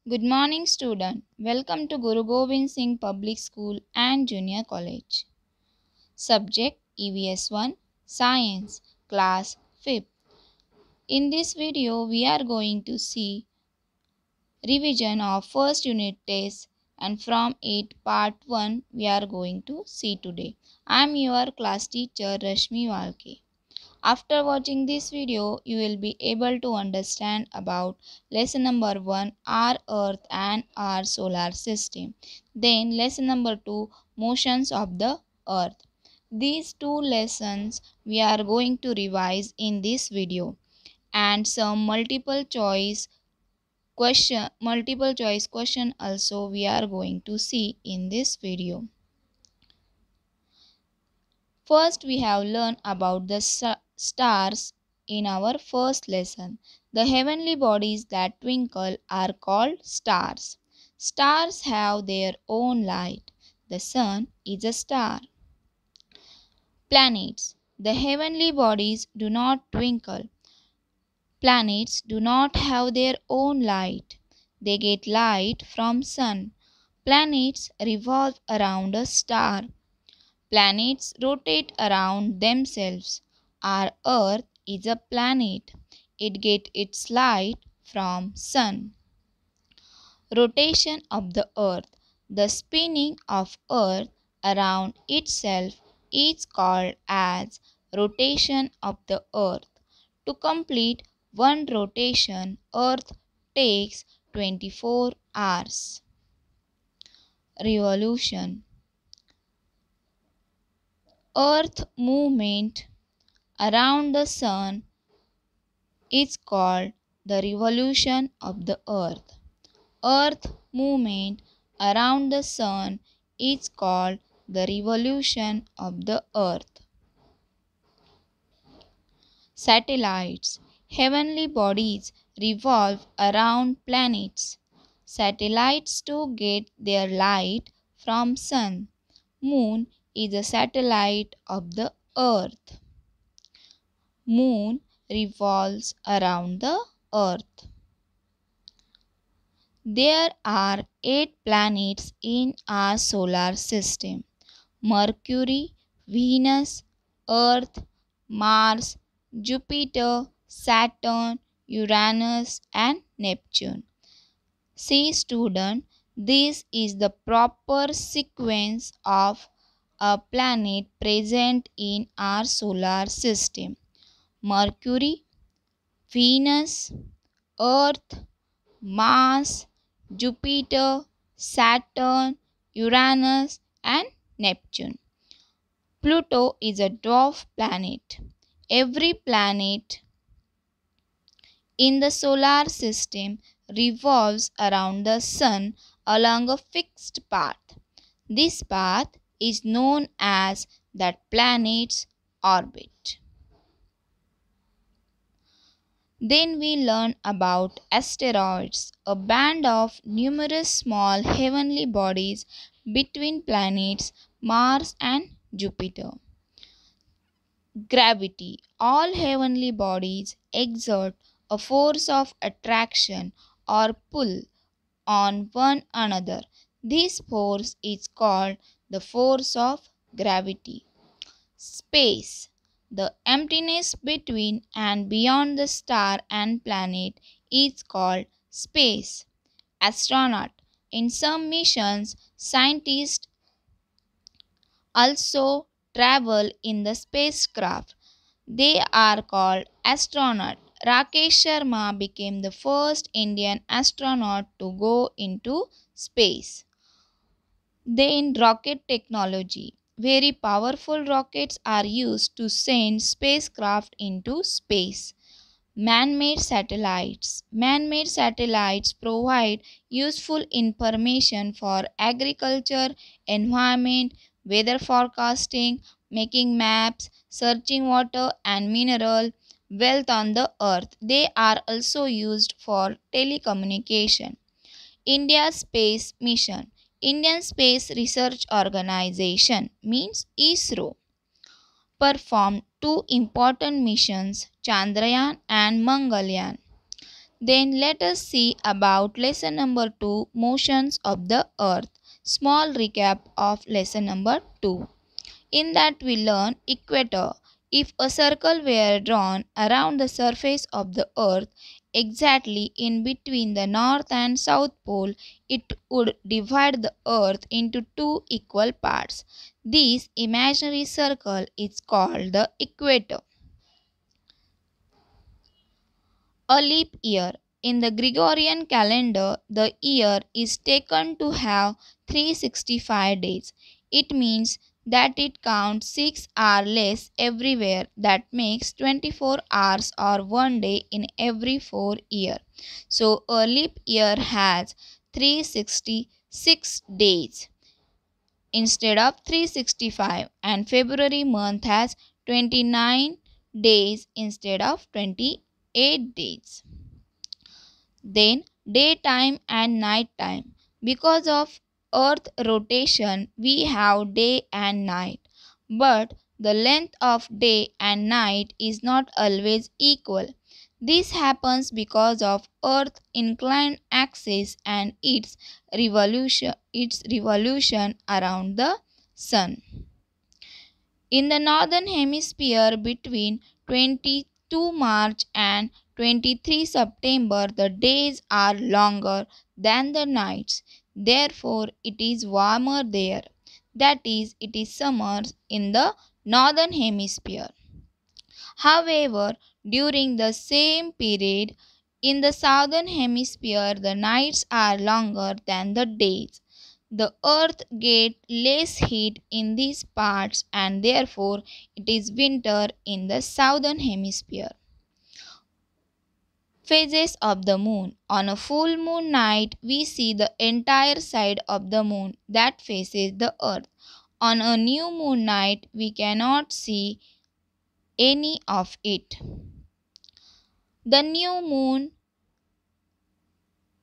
Good morning, student. Welcome to Guru Gobind Singh Public School and Junior College. Subject EVS 1 Science, Class 5th. In this video, we are going to see revision of first unit test, and from it part 1 we are going to see today. I am your class teacher Rashmi Walke. After watching this video, you will be able to understand about lesson number 1, our earth and our solar system. Then lesson number 2, motions of the earth. These two lessons we are going to revise in this video, and some multiple choice question also we are going to see in this video. First, we have learned about the stars in our first lesson. The heavenly bodies that twinkle are called stars. Stars have their own light. The sun is a star. Planets. The heavenly bodies do not twinkle. Planets do not have their own light. They get light from sun. Planets revolve around a star. Planets rotate around themselves. Our Earth is a planet. It gets its light from sun. Rotation of the Earth. The spinning of Earth around itself is called as rotation of the Earth. To complete one rotation, Earth takes 24 hours. Revolution. Earth movement around the sun is called the revolution of the earth. Earth movement around the sun is called the revolution of the earth. Satellites. Heavenly bodies revolve around planets. Satellites too get their light from sun. Moon is a satellite of the earth. Moon revolves around the earth. There are 8 planets in our solar system: Mercury, Venus, Earth, Mars, Jupiter, Saturn, Uranus and Neptune. See student, this is the proper sequence of a planet present in our solar system: Mercury, Venus, Earth, Mars, Jupiter, Saturn, Uranus and Neptune. Pluto is a dwarf planet. Every planet in the solar system revolves around the sun along a fixed path. This path is known as that planet's orbit. Then we learn about asteroids, a band of numerous small heavenly bodies between planets Mars and Jupiter. Gravity. All heavenly bodies exert a force of attraction or pull on one another. This force is called the force of gravity. Space. The emptiness between and beyond the star and planet is called space. Astronaut. In some missions, scientists also travel in the spacecraft. They are called astronauts. Rakesh Sharma became the first Indian astronaut to go into space. Then rocket technology. Very powerful rockets are used to send spacecraft into space. Man-made satellites. Man-made satellites provide useful information for agriculture, environment, weather forecasting, making maps, searching water and mineral wealth on the earth. They are also used for telecommunication. India Space Mission. Indian Space Research Organization means ISRO performed two important missions, Chandrayaan and Mangalyaan. Then let us see about lesson number 2, motions of the earth. Small recap of lesson number 2. In that we learn equator. If a circle were drawn around the surface of the earth exactly in between the north and south pole, it would divide the earth into two equal parts. This imaginary circle is called the equator. A leap year. In the Gregorian calendar, the year is taken to have 365 days. It means that it counts 6 hours less everywhere. That makes 24 hours or 1 day in every 4 years. So a leap year has 366 days instead of 365, and February month has 29 days instead of 28 days. Then daytime and nighttime. Because of earth rotation, we have day and night. But the length of day and night is not always equal. This happens because of earth inclined axis and its revolution around the sun. In the northern hemisphere between 22 March and 23 September, the days are longer than the nights. Therefore, it is warmer there. That is, it is summer in the northern hemisphere. However, during the same period in the southern hemisphere, the nights are longer than the days. The earth gets less heat in these parts and therefore it is winter in the southern hemisphere. Phases of the moon. On a full moon night, we see the entire side of the moon that faces the earth. On a new moon night, we cannot see any of it. The new moon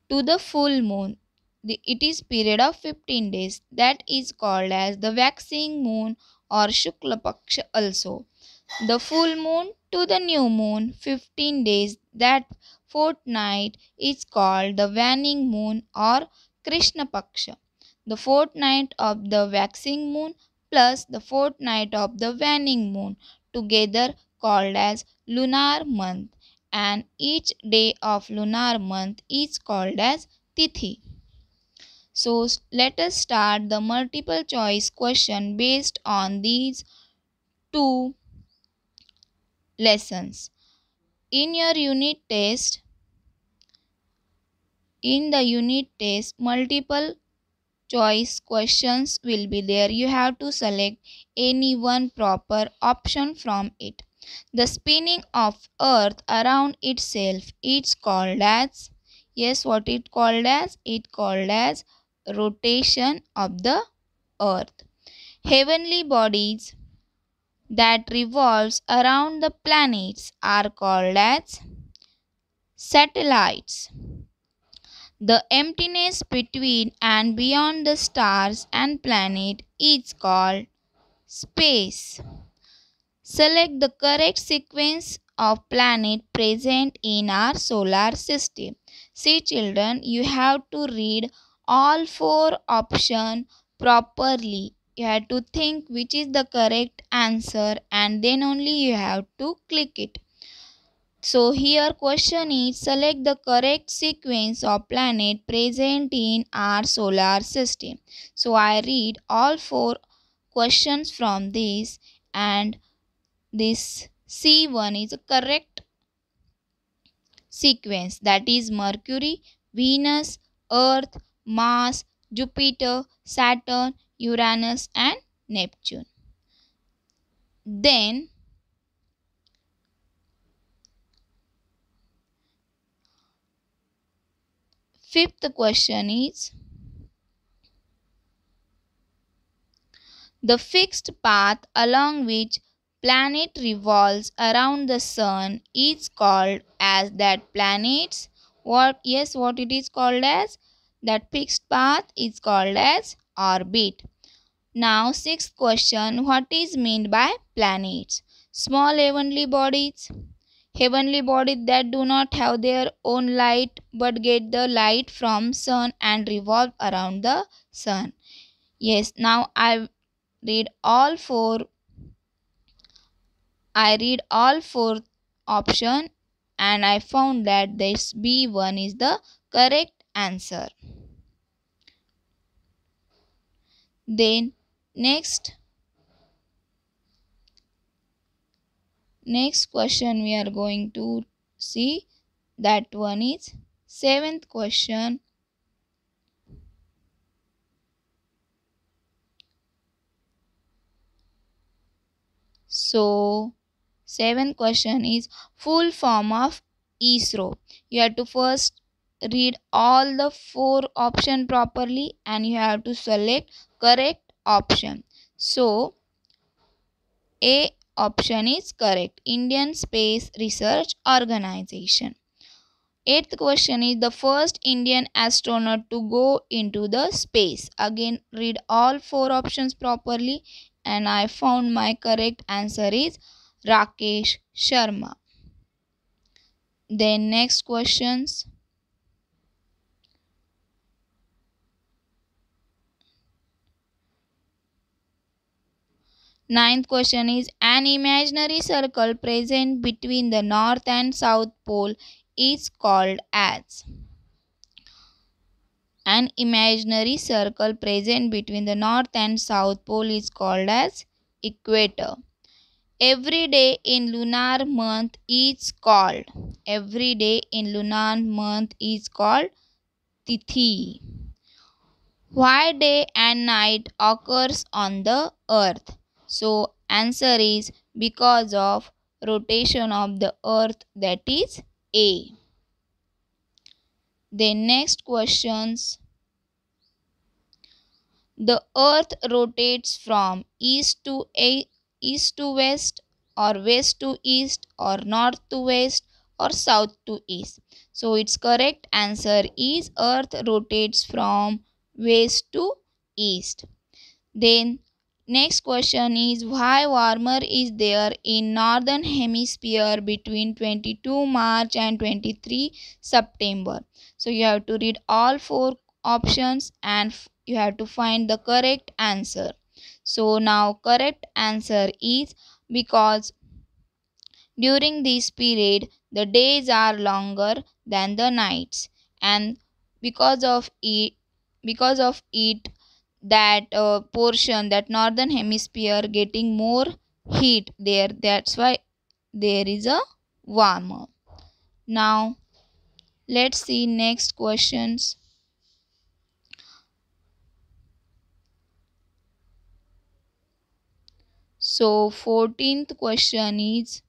to the full moon. It is period of 15 days. That is called as the waxing moon or Shukla Paksha also. The full moon to the new moon, 15 days. That fortnight is called the waning moon or Krishna Paksha. The fortnight of the waxing moon plus the fortnight of the waning moon together called as lunar month, and each day of lunar month is called as Tithi. So let us start the multiple choice question based on these two lessons. In your unit test, multiple choice questions will be there. You have to select any one proper option from it. The spinning of earth around itself is called as, yes, what it called as? It called as rotation of the earth. Heavenly bodies that revolves around the planets are called as satellites. The emptiness between and beyond the stars and planet is called space. Select the correct sequence of planets present in our solar system. See children, you have to read all four options properly. You have to think which is the correct answer and then only you have to click it. So here question is, select the correct sequence of planet present in our solar system. So I read all four questions from this, and this C1 is a correct sequence, that is Mercury, Venus, Earth, Mars, Jupiter, Saturn, Uranus and Neptune. Then fifth question is, the fixed path along which planet revolves around the sun is called as that planets. What? Yes, what it is called as? That fixed path is called as orbit. Now sixth question, what is meant by planets? Small heavenly bodies. heavenly bodies that do not have their own light but get the light from sun and revolve around the sun. Yes, now read all four I read all four option and I found that this B1 is the correct answer. Then next question we are going to see, that one is seventh question. So seventh question is full form of ISRO. You have to first read all the four option properly and you have to select correct option. So A option is correct, Indian Space Research Organization. Eighth question is the first Indian astronaut to go into the space. Again, read all four options properly and I found my correct answer is Rakesh Sharma. Then next questions. Ninth question is an imaginary circle present between the north and south pole is called as. An imaginary circle present between the north and south pole is called as equator. Every day in lunar month is called. Every day in lunar month is called Tithi. Why day and night occurs on the earth? So answer is because of rotation of the earth, that is A. Then next questions. The earth rotates from east to west or west to east or north to west or south to east. So its correct answer is earth rotates from west to east. Then next question is why warmer is there in northern hemisphere between 22 March and 23 September. So you have to read all four options and you have to find the correct answer. So now correct answer is because during this period the days are longer than the nights, and because of it that portion, that northern hemisphere getting more heat there, that's why there is a warmer. Now let's see next questions. So 14th question is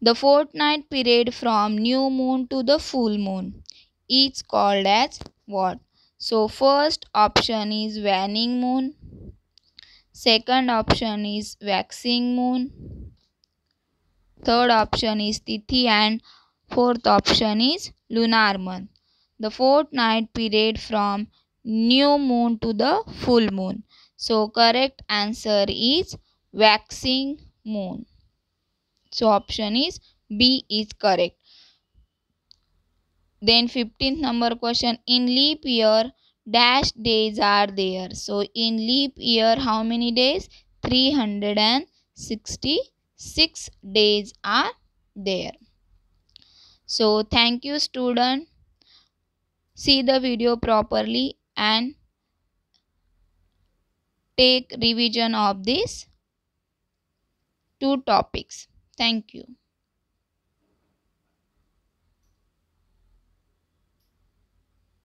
the fortnight period from new moon to the full moon is called as what? So first option is waning moon, second option is waxing moon, third option is Tithi, and fourth option is lunar month. The fortnight period from new moon to the full moon. So correct answer is waxing moon. So option is B is correct. Then 15th number question, in leap year dash days are there. So in leap year how many days? 366 days are there. So thank you student. See the video properly and take revision of these two topics. Thank you.